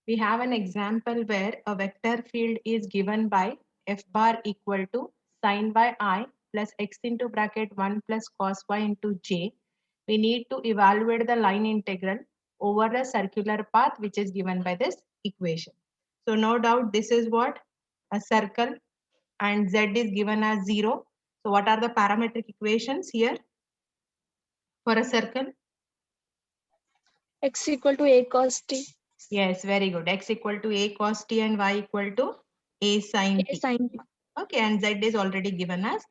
we have an example where a vector field is given by f bar equal to sin by I plus x into bracket 1 plus cos y into j. We need to evaluate the line integral over a circular path which is given by this equation. So no doubt this is what? A circle, and z is given as 0. So what are the parametric equations here for a circle? X equal to A cos t. Yes, very good. X equal to a cos t and y equal to a sin A t. sin t. Okay, and z is already given as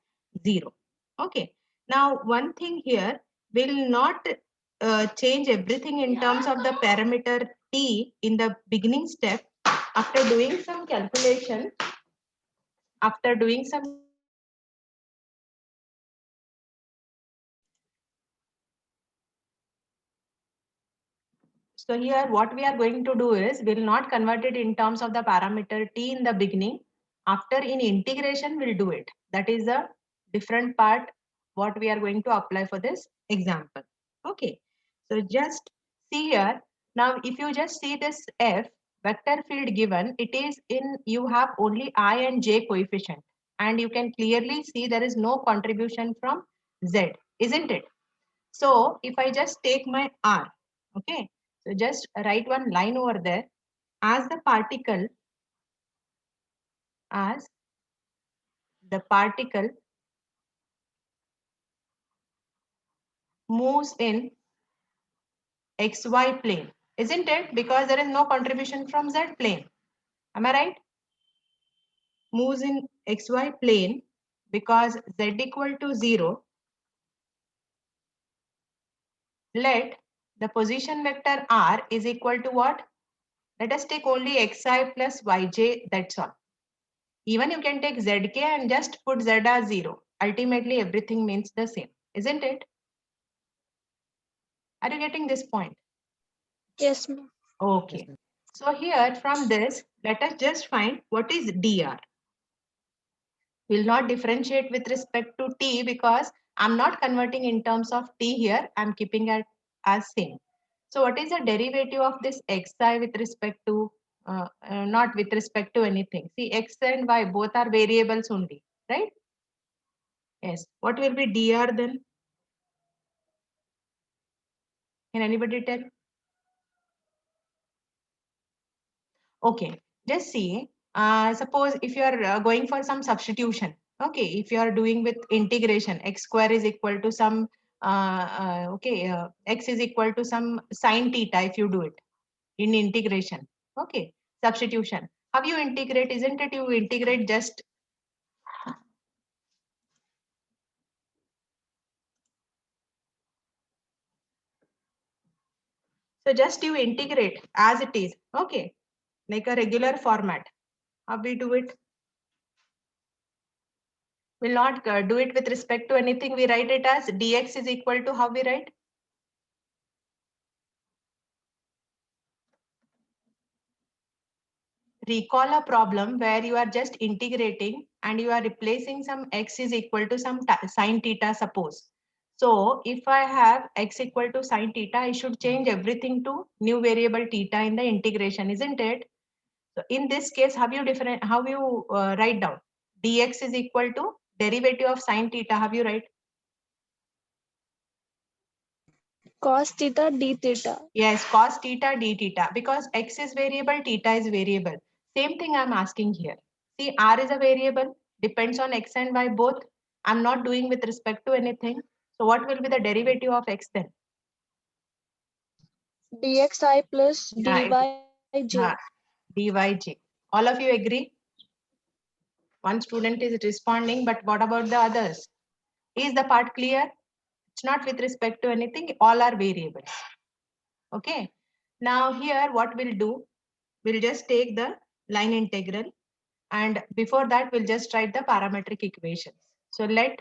0. Okay, now one thing here will not change everything in terms of the parameter t in the beginning step. After doing some calculation, after doing some So here what we are going to do is we'll not convert it in terms of the parameter t in the beginning. After in integration we'll do it. That is a different part what we are going to apply for this example. Okay. So just see here. Now if you just see this f vector field given, it is in, you have only I and j coefficient, and you can clearly see there is no contribution from z, isn't it? So if I just take my r, okay, so just write one line over there. As as the particle moves in xy plane, isn't it? Because there is no contribution from z plane. Am I right? Moves in xy plane because z equal to 0. Let the position vector r is equal to what? Let us take only xi plus yj, that's all. Even you can take zk and just put z as 0. Ultimately, everything means the same, isn't it? Are you getting this point? Yes, ma'am. Okay. So here from this, let us just find what is dr. We'll not differentiate with respect to t because I'm not converting in terms of t here. I'm keeping it as same. So what is the derivative of this xi with respect to, not with respect to anything? See, x and y both are variables only, right? Yes. What will be dr then? Can anybody tell? Okay, just see. Suppose if you are going for some substitution, okay, if you are doing with integration, x square is equal to some, x is equal to some sine theta if you do it in integration. Okay, substitution. How you integrate? Isn't it you integrate just, so just you integrate as it is. Okay, like a regular format. How we do it? We'll not do it with respect to anything. We write it as dx is equal to, how we write? Recall a problem where you are just integrating and you are replacing some x is equal to some sine theta, suppose. So if I have x equal to sine theta, I should change everything to new variable theta in the integration, isn't it? So in this case, how you write down? Dx is equal to derivative of sine theta, how you write? Cos theta d theta. Yes, cos theta d theta, because x is variable, theta is variable. Same thing I'm asking here. See, r is a variable, depends on x and y both. I'm not doing with respect to anything. So what will be the derivative of x then? Dxi plus Yeah, dyj. dyj. All of you agree? One student is responding, but what about the others? Is the part clear? It's not with respect to anything, all are variables. Okay. Now here what we'll do, we'll just take the line integral, and before that we'll just write the parametric equations. So let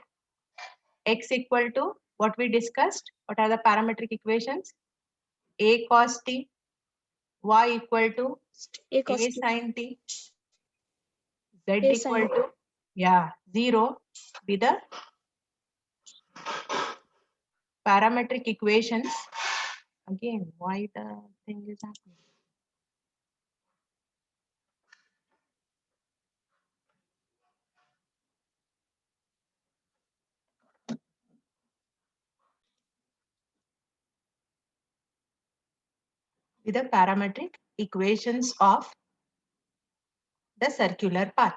x equal to what we discussed. What are the parametric equations? A cos t, y equal to A cos a t. sin t, z A equal sin. to, yeah, 0 be the parametric equations. Again, why the thing is happening? with the parametric equations of the circular path.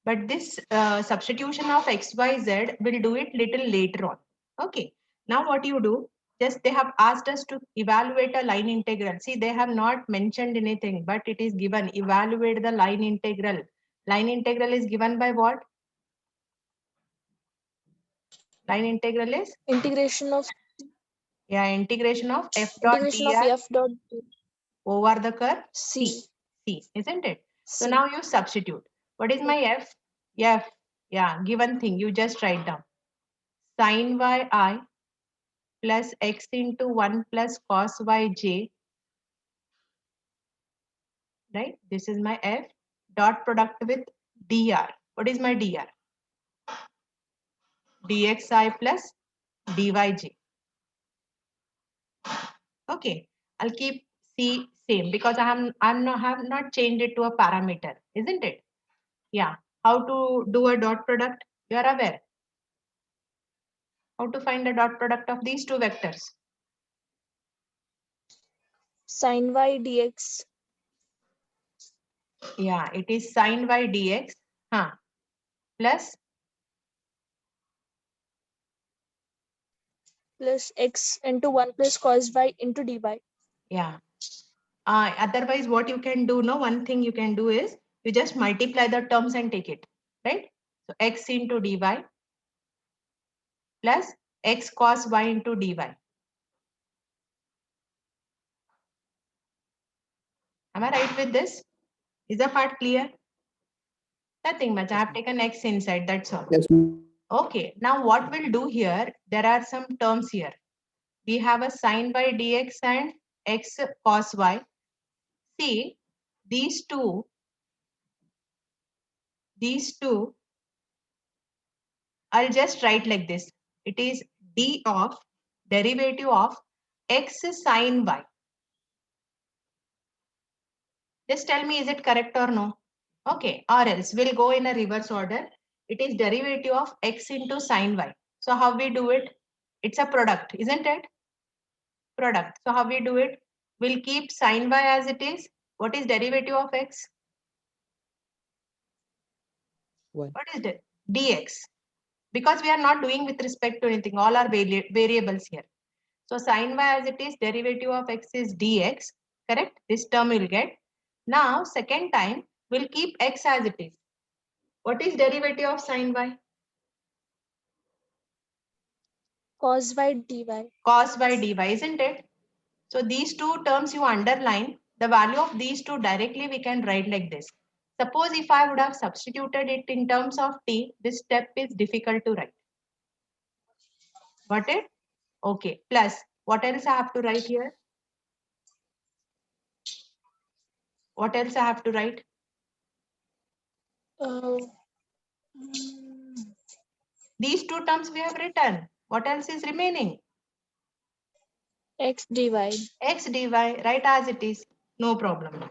But this substitution of x, y, z will do it little later on. Okay. Now what you do, just they have asked us to evaluate a line integral. See, they have not mentioned anything, but it is given, evaluate the line integral. Line integral is given by what? Line integral is? Integration of Integration of f dot dr f dot over the curve c. C, isn't it? So C. now you substitute. What is my f? F, given thing, you just write down. Sin y I plus x into 1 plus cos yj, right? This is my f. Dot product with dr. What is my dr? dxi plus dyj. Okay, I'll keep c same because have not changed it to a parameter, isn't it? Yeah. How to do a dot product? You are aware. How to find the dot product of these two vectors? Sin y dx Yeah, it is sin y dx plus plus x into 1 plus cos y into dy. yeah. Otherwise, what you can do, no, one thing you can do is you just multiply the terms and take it, right? So x into dy plus x cos y into dy. Am I right with this? Is the part clear? Nothing much. I have taken x inside, that's all. Yes. Okay, now what we'll do here, there are some terms here. We have a sin y dx and x cos y. See, these two, I'll just write like this. It is d of derivative of x sin y. Just tell me, is it correct or no? Okay, or else we'll go in a reverse order. It is derivative of x into sin y. So how we do it? It's a product, isn't it? Product. So how we do it? We'll keep sin y as it is. What is derivative of x? One. What is it? Dx. Because we are not doing with respect to anything. All are variables here. So sin y as it is, derivative of x is dx. Correct? This term we'll get. Now, second time, we'll keep x as it is. What is derivative of sin y? Cos y dy. Cos y dy, isn't it? So these two terms you underline, the value of these two directly we can write like this. Suppose if I would have substituted it in terms of t, this step is difficult to write. Got it? Okay. Plus, what else I have to write here? What else I have to write? These two terms we have written. What else is remaining? X dy. X dy, write as it is. No problem.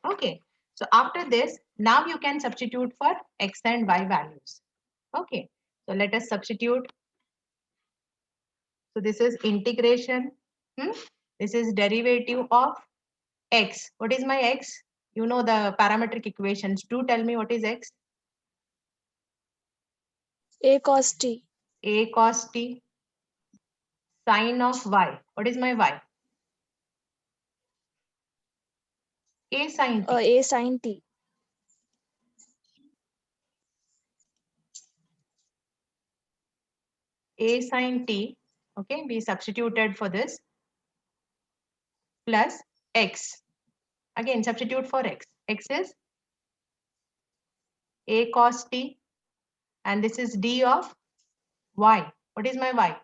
Okay. So after this, now you can substitute for x and y values. Okay. So let us substitute. So this is integration. This is derivative of x. What is my x? You know the parametric equations. Do tell me what is x? A cos t. A cos t. Sine of y. What is my y? A sin t. A sin t. A sin t. Okay, we substituted for this. Plus x. Again, substitute for x. X is a cos t. And this is d of y. What is my y?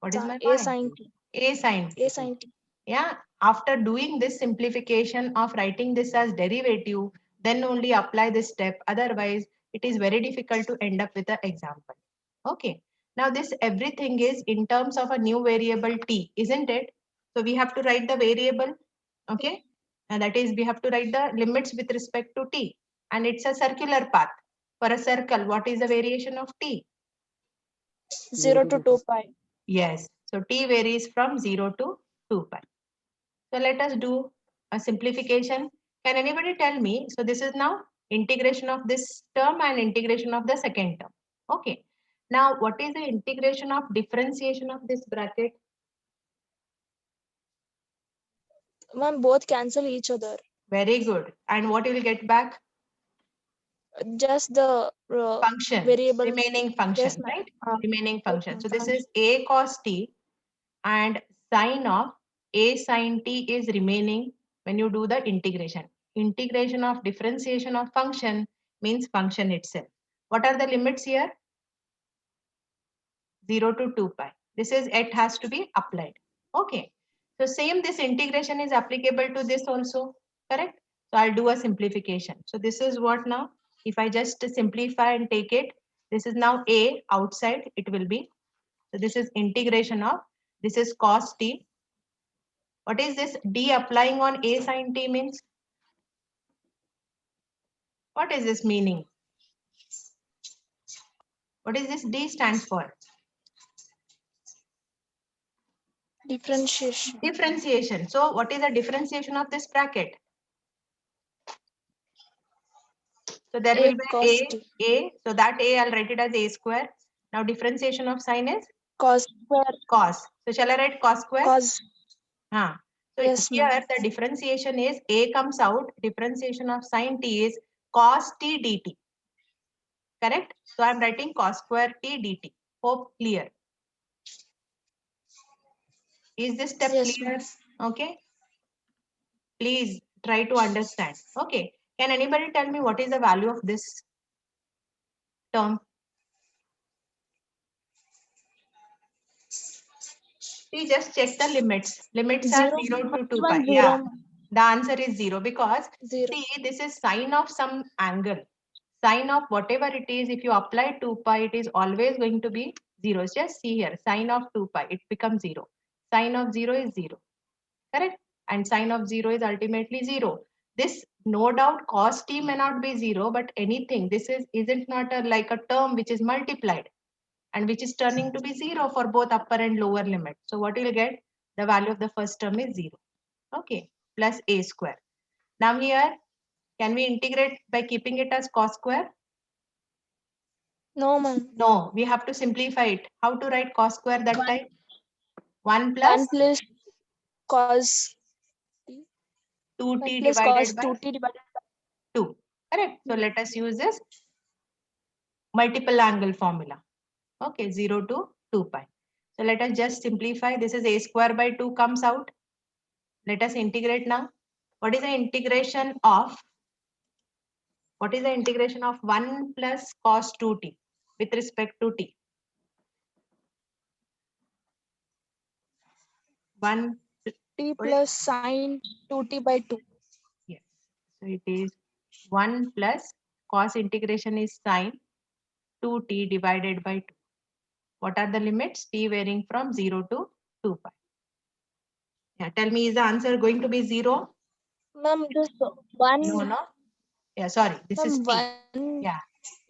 What is my A y? sin t. A sin t. A sin t. Yeah, after doing this simplification of writing this as derivative, then only apply this step. Otherwise, it is very difficult to end up with an example. Okay. Now this everything is in terms of a new variable t, isn't it? So we have to write the variable. Okay. And that is we have to write the limits with respect to t. And it's a circular path. For a circle, what is the variation of t? 0 to 2 pi. Yes. So t varies from 0 to 2 pi. So let us do a simplification. Can anybody tell me? So this is now integration of this term and integration of the second term. Okay. Now what is the integration of differentiation of this bracket? Ma'am, both cancel each other. Very good. And what you will get back? Just the Function, variable. remaining function, Yes, ma'am. right? Remaining function. So this Function. is a cos t and sine of a sine t is remaining when you do the integration. Integration of differentiation of function means function itself. What are the limits here? 0 to 2 pi. This is it has to be applied. Okay. So same this integration is applicable to this also, correct? So I'll do a simplification. So this is what now, if I just simplify and take it, this is now a outside, it will be. So this is integration of, this is cos t. What is this d applying on a sin t means? What is this meaning? What is this d stands for? Differentiation. Differentiation. So what is the differentiation of this bracket? So there A will be cos t. a. So that a, I'll write it as a square. Now differentiation of sine is Cos square. cos. So shall I write cos square? Cos. Huh. So Yes, here ma'am. the differentiation is a comes out. Differentiation of sine t is cos t dt. Correct? So I'm writing cos square t dt. Hope clear. Is this step Yes, clear? ma'am. Okay. Please try to understand. Okay. Can anybody tell me what is the value of this term? See, just check the limits. Limits are 0 to 2 pi. Ma'am, Yeah. zero. The answer is 0 because Zero. see, this is sine of some angle. Sine of whatever it is, if you apply 2 pi, it is always going to be 0. Just see here, sine of 2 pi, it becomes 0. Sine of 0 is 0. Correct? And sine of 0 is ultimately 0. This, no doubt, cos t may not be 0, but anything, this isn't not a, like a term which is multiplied and which is turning to be 0 for both upper and lower limit. So what you'll get? The value of the first term is 0. Okay, plus a square. Now here, can we integrate by keeping it as cos square? No, ma'am. No, we have to simplify it. How to write cos square that time? 1 1 plus plus cos 2t 1 plus divided cos by 2t divided by 2. Correct. So let us use this multiple angle formula. Okay, 0 to 2 pi. So let us just simplify. This is a square by 2 comes out. Let us integrate now. What is the integration of? What is the integration of 1 plus cos 2t with respect to t? 1 t what is- plus sine 2t by 2. yes. So it is 1 plus cos integration is sine 2t divided by 2. What are the limits? T varying from 0 to 2 pi. Yeah, tell me, is the answer going to be 0? Ma'am, this 1. No, no. Yeah, sorry. This is Ma'am, t. 1. Yeah.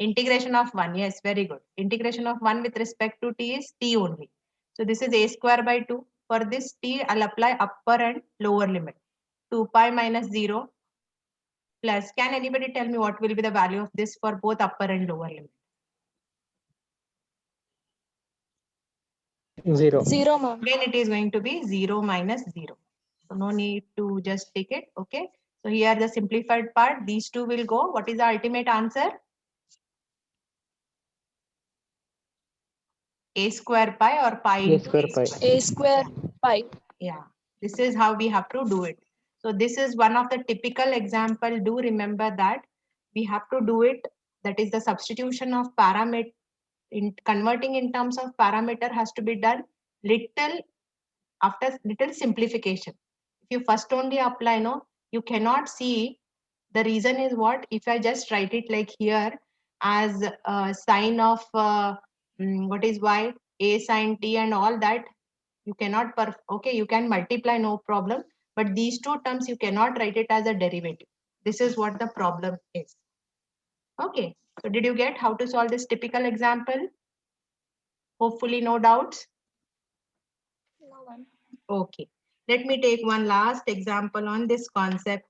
Integration of 1. Yes, very good. Integration of 1 with respect to t is t only. So this is a square by 2. For this t, I'll apply upper and lower limit. 2 pi minus 0 plus. Can anybody tell me what will be the value of this for both upper and lower limit? 0. 0, ma'am. Again, it is going to be 0 minus 0. So no need to just take it. Okay. So here the simplified part, these two will go. What is the ultimate answer? A square pi or pi A into square a pi. square. A square pi. Yeah. This is how we have to do it. So this is one of the typical example. Do remember that we have to do it. That is the substitution of parameter. In converting in terms of parameter has to be done little after little simplification. If you first only apply, no, you cannot see. The reason is what? If I just write it like here as a sine of what is y, a sine t and all that, you cannot, okay, you can multiply, no problem. But these two terms, you cannot write it as a derivative. This is what the problem is. Okay. So did you get how to solve this typical example? Hopefully no doubts. No one. Okay, let me take one last example on this concept.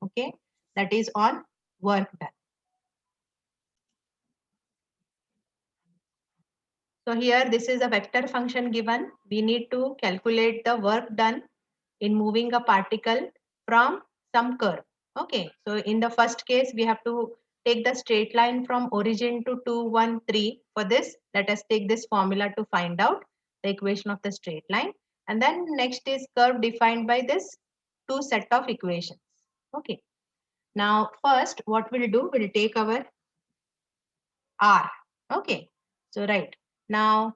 Okay, that is on work done. So here this is a vector function given. We need to calculate the work done in moving a particle from some curve. Okay, so in the first case we have to take the straight line from origin to 2, 1, 3. For this, let us take this formula to find out the equation of the straight line. And then next is curve defined by this two set of equations. Okay, now first what we'll do, we'll take our R. Okay, so right now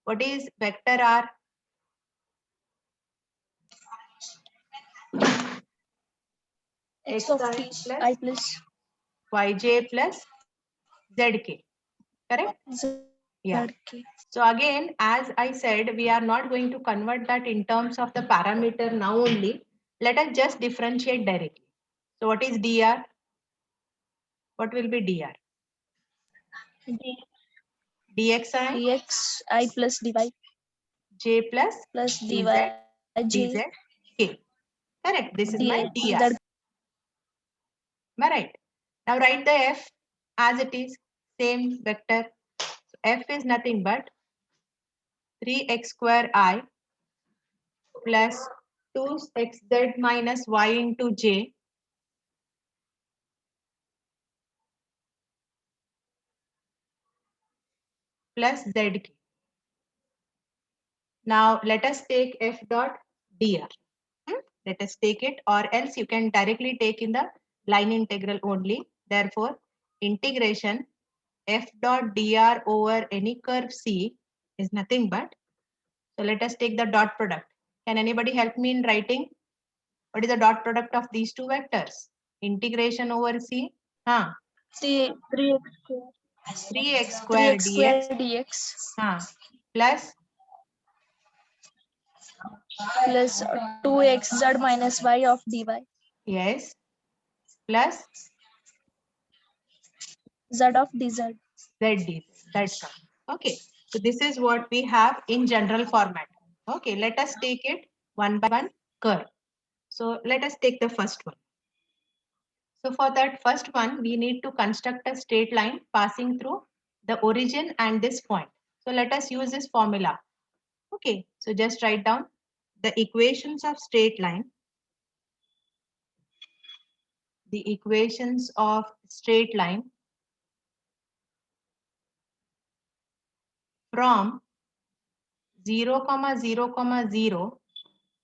what is vector R? X of t I plus yj plus zk. Correct? Yeah. zk. So again, as I said, we are not going to convert that in terms of the parameter now only. Let us just differentiate directly. So what is dr? What will be dr? D, dxi dx I plus dy j plus plus dy dz j dz k. Correct. This is my d dr. Am I right? Now write the f as it is, same vector. So f is nothing but 3x square I plus 2xz minus y into j plus zk. Now let us take f dot dr. Let us take it, or else you can directly take in the line integral only. Therefore, integration f dot dr over any curve C is nothing but, so let us take the dot product. Can anybody help me in writing? What is the dot product of these two vectors? Integration over C? 3x 3x square 3x dx square dx plus plus 2xz minus y of dy yes plus z of dz. ZD. That's all. Okay. So this is what we have in general format. Okay. Let us take it one by one curve. So let us take the first one. So for that first one, we need to construct a straight line passing through the origin and this point. So let us use this formula. Okay. So just write down the equations of straight line. The equations of straight line from 0, 0, 0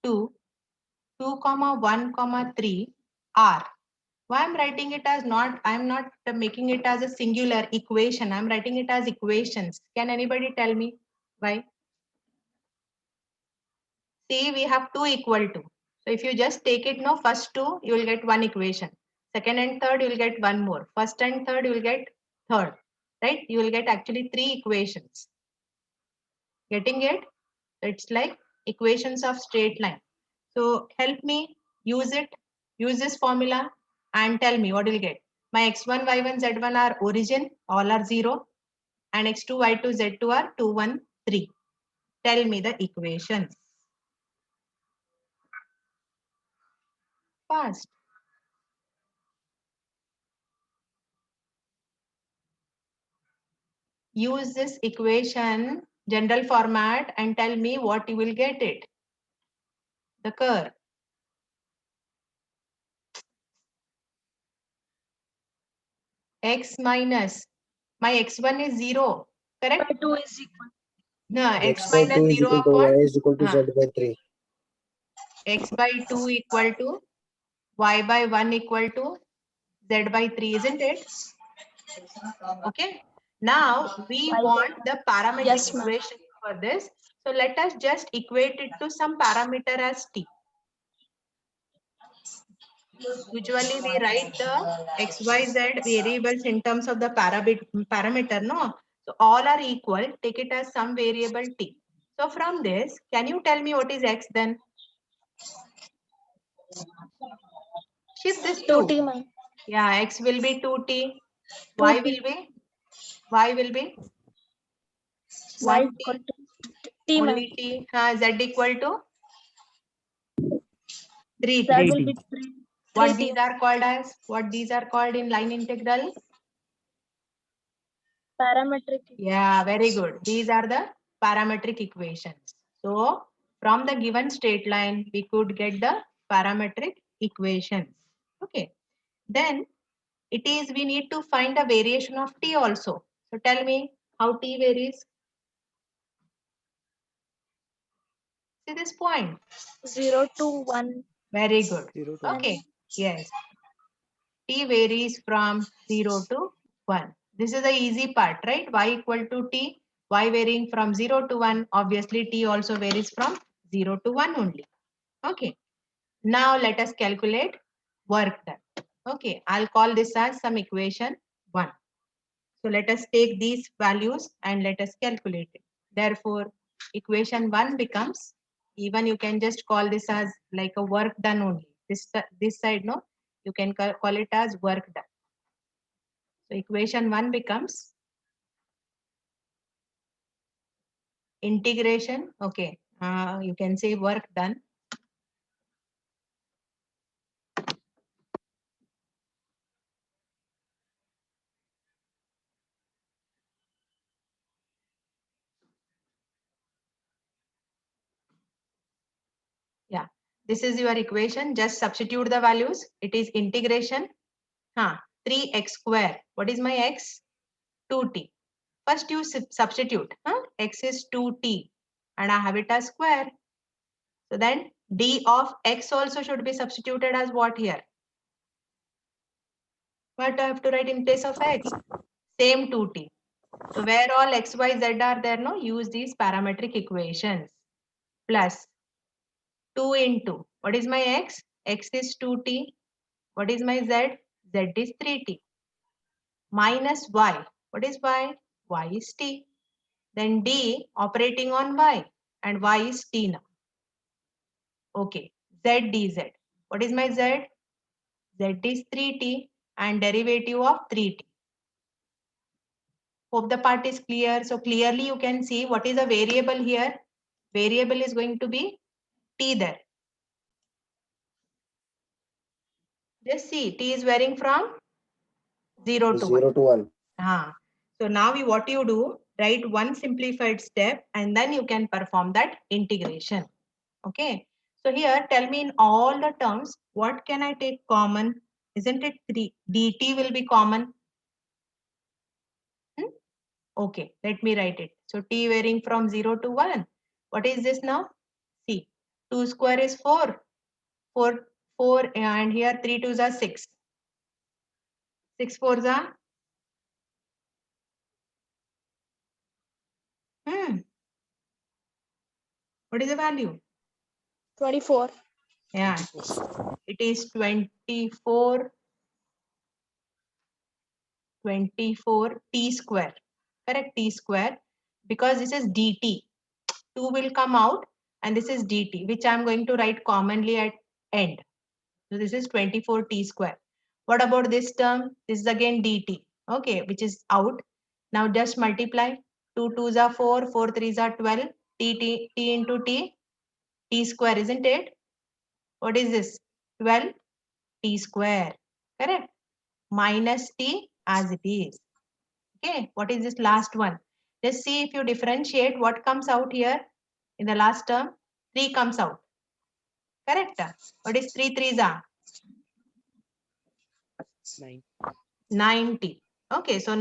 to 2, 1, 3 R. Why I'm writing it as not, I'm not making it as a singular equation. I'm writing it as equations. Can anybody tell me why? See, we have 2 equal to. So if you just take it, no, first 2, you will get one equation. Second and third, you will get one more. First and third, you will get third. Right? You will get actually 3 equations. Getting it? It's like equations of straight line. So help me use it, use this formula and tell me what you'll get. My x1, y1, z1 are origin, all are 0, and x2, y2, z2 are 2, 1, 3. Tell me the equations. Fast. Use this equation, general format, and tell me what you will get it. The curve. X minus, my x1 is 0, correct? 2 is equal. No, X x by minus 2 is 0 equal to upon y is equal to z by 3. x by 2 equal to y by 1 equal to z by 3, isn't it? Okay. Now we want the parametric Yes, ma'am. equation for this. So let us just equate it to some parameter as t. Usually we write the x, y, z variables in terms of the parameter, no? So all are equal. Take it as some variable t. So from this, can you tell me what is x then? Shift this 2t, 2. ma'am. Yeah, x will be 2t. Y 2t. will be? Y will be? Y What equal t? to t, ma'am. Only t. Z equal to 3t. That will 3t. be 3. What 3t. these are called as? What these are called in line integral? Parametric. Yeah, very good. These are the parametric equations. So from the given straight line, we could get the parametric equations. Okay. Then we need to find a variation of t also. So tell me how t varies. See this point. 0 to 1. Very good. 0 to 1. Okay. Yes. T varies from 0 to 1. This is the easy part, right? Y equal to t. Y varying from 0 to 1. Obviously, t also varies from 0 to 1 only. Okay. Now let us calculate work done. Okay. I'll call this as some equation 1. So let us take these values and let us calculate it. Therefore, equation 1 becomes, even you can just call this as like a work done only. This side, no, you can call it as work done. So equation 1 becomes integration. Okay, you can say work done. Yeah, this is your equation. Just substitute the values. It is integration. 3x square. What is my x? 2t. First you substitute. X is 2t and I have it as square. So then d of x also should be substituted as what here? What I have to write in place of x? Same 2t. So where all x, y, z are there, no, use these parametric equations. Plus 2 into, what is my x? X is 2t. What is my z? Z is 3t. Minus y. What is y? Y is t. Then d operating on y and y is t now. Okay, z dz. What is my z? Z is 3t and derivative of 3t. Hope the part is clear. So clearly you can see what is a variable here. Variable is going to be t there. Just see, t is varying from 0 to 1. 0 to 1. So now what you do, write one simplified step and then you can perform that integration. Okay. So here, tell me in all the terms, what can I take common? Isn't it 3? dt will be common. Okay, let me write it. So t varying from 0 to 1. What is this now? See, 2 square is 4. 4 and here 3 2s are 6. 6 4s are? What is the value? 24. Yeah, it is 24 t square. Correct, t square. Because this is dt. 2 will come out and this is dt, which I am going to write commonly at end. So this is 24t square. What about this term? This is again dt. Okay, which is out. Now just multiply. 2 2s are 4, 4 3s are 12. T into t square, isn't it? What is this? 12 t square. Correct? Minus t as it is. Okay, what is this last one? Just see if you differentiate what comes out here in the last term. 3 comes out. Correct? What is 3 3s are? 9. 90. Okay, so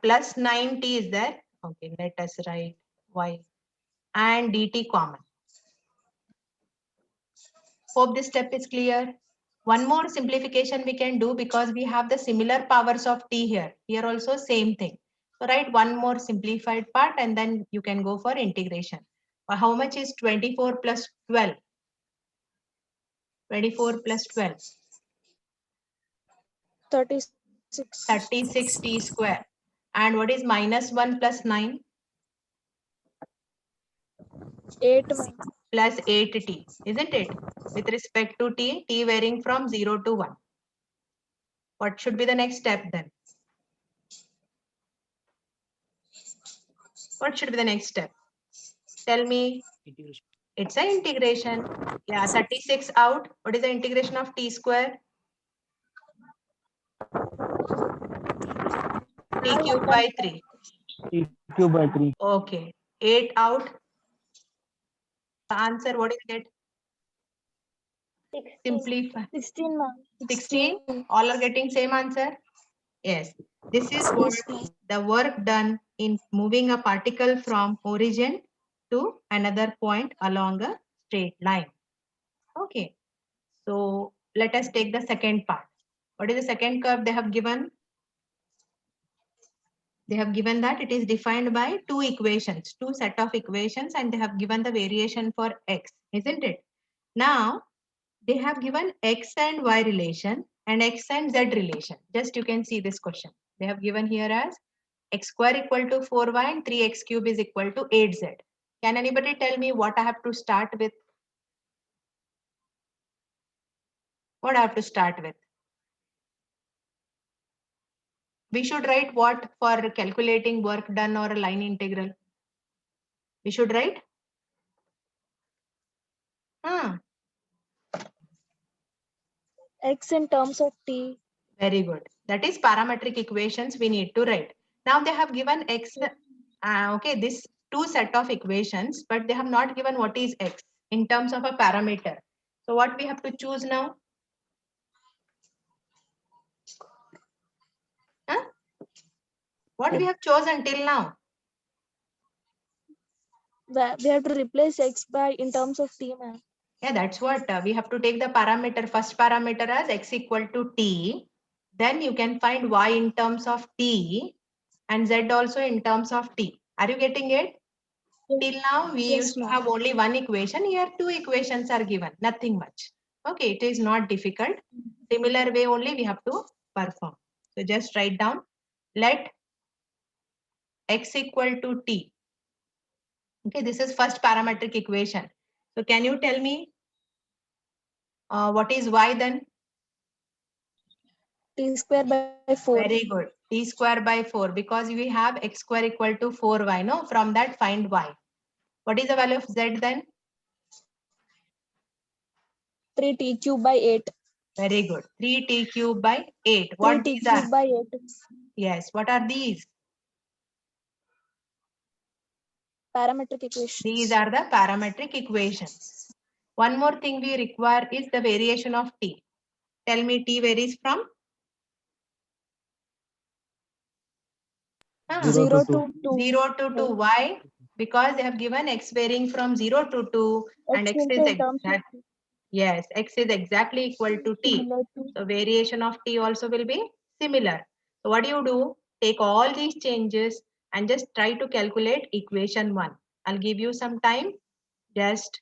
plus 90 is there. Okay, let us write y and dt common. Hope this step is clear. One more simplification we can do because we have the similar powers of t here. Here also same thing. So write one more simplified part and then you can go for integration. How much is 24 plus 12? 24 plus 12. 36. 36 t square. And what is minus 1 plus 9? 8. Plus 8t, isn't it? With respect to t varying from 0 to 1. What should be the next step then? What should be the next step? Tell me. Integration. It's an integration. Yeah, 36 out. What is the integration of t square? T cube by 3. T cube by 3. Okay. 8 out. The answer, what is it? Simplify. 16, ma'am. 16. All are getting same answer? Yes. This is what Yes, ma'am. the work done in moving a particle from origin to another point along a straight line. Okay. So let us take the second part. What is the second curve they have given? They have given that it is defined by two equations, two set of equations, and they have given the variation for x, isn't it? Now, they have given x and y relation and x and z relation. Just you can see this question. They have given here as x square equal to 4y and 3x cube is equal to 8z. Can anybody tell me what I have to start with? What I have to start with? We should write what for calculating work done or a line integral? We should write? X in terms of t. Very good. That is parametric equations we need to write. Now they have given x, okay, this two set of equations, but they have not given what is x in terms of a parameter. So what we have to choose now? Huh? What we have chosen till now? We have to replace x by in terms of t, ma'am. Yeah, that's what we have to take the parameter, first parameter as x equal to t. Then you can find y in terms of t and z also in terms of t. Are you getting it? Till now, we Yes, used to ma'am. have only one equation. Here, two equations are given, nothing much. Okay, it is not difficult. Similar way only we have to perform. So just write down, let x equal to t. Okay, this is first parametric equation. So can you tell me what is y then? T square by 4. Very good. T square by 4 because we have x square equal to 4y. No, from that find y. What is the value of z then? 3t cube by 8. Very good. 3t cube by 8. 3t What these are? cube by 8. Yes. What are these? Parametric equations. These are the parametric equations. One more thing we require is the variation of t. Tell me t varies from? 0 to 2. 0 to 2. Why? Because they have given x varying from 0 to 2 and X x is into in terms of exact. Yes, x is exactly equal to t. similar to So variation of t also will be similar. So what do? Take all these changes and just try to calculate equation 1. I'll give you some time. Just